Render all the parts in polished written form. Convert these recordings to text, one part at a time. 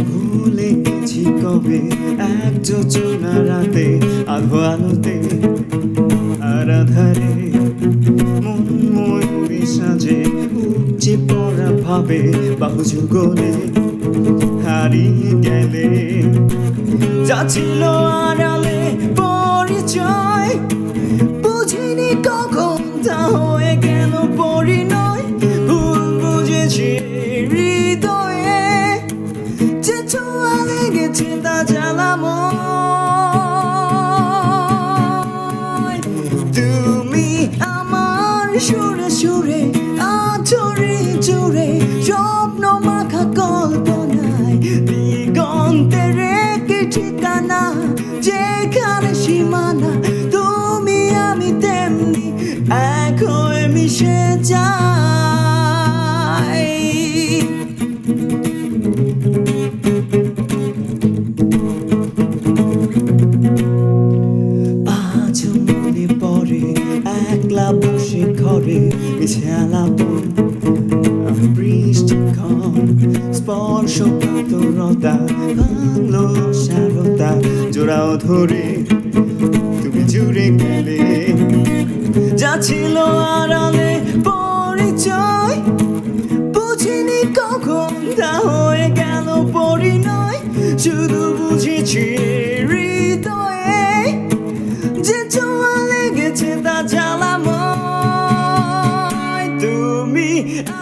ভুলে গেছি কবে এক যোজনা রাতে আধো আলোতে আর আধারে মন ময়ূরী সাজে উপচে পড়া ভাবে বাহু যুগলে হারিয়ে গেলে যা ছিল আড়ালে পরিচয় বুঝিনি কখন তা হয়ে গেল পরিণয় ভুল বুঝেছি হৃদয়ে যে ছোঁয়া লেগেছে তা জ্বালাময় তুমি আমার সুরে সুরে আচরে জুড়ে স্বপ্ন মাখা কল্পনায় দিগন্তে রেখে ঠিকানা যেখানে সীমানা তুমি আমি তেমনি এক হয়ে মিশে যাই আজ মনে পড়ে একলা বসে ঘরে মিছে আলাপন বৃষ্টিক্ষণ স্পর্শ কাতরতা ভালোবাসারতা জোড়াও ধরে তুমি জুড়ে গেলে যা ছিল আড়ালে পরিচয় বুঝিনি কখন তা হয়ে গেল পরিণয় শুধু বুঝেছি হৃদয়ে যে ছোঁয়া লেগেছে তা জ্বালাময় তুমি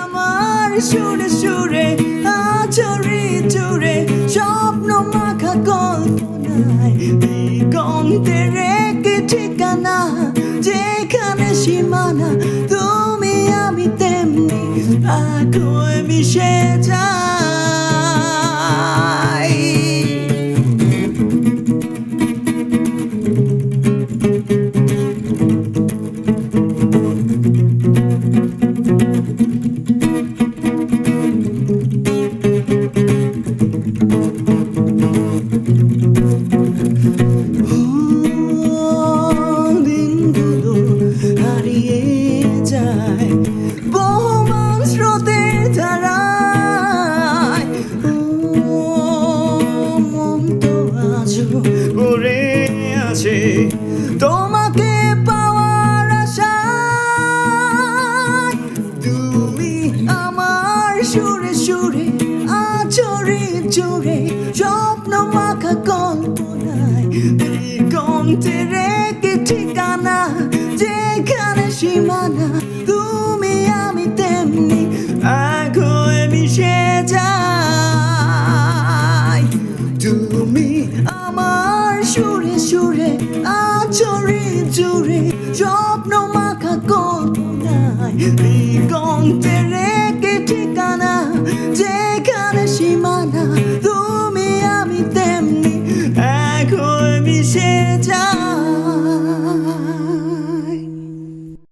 আমার সুরে সুরে আচরে জুড়ে স্বপ্ন মাখা কল্পনায় দিগন্তে রেখে ঠিকানা যেখানে সীমানা তুমি আমি তেমনি এক হয়ে মিশে যাই দিনগুলো হারিয়ে যায় বহুমান স্রোতের ধারায় মন তো আজও পড়ে আছে তোমাকে পাওয়ার আশায় তুমি আমার সুরে সুরে আচরে জোরে স্বপ্ন মাখা কল্পনায় দিগন্তে রেখে ঠিকানা যেখানে সীমানা তুমি আমি তেমনি এক হয়ে মিশে যাই তুমি আমার সুরে সুরে আচরে জুড়ে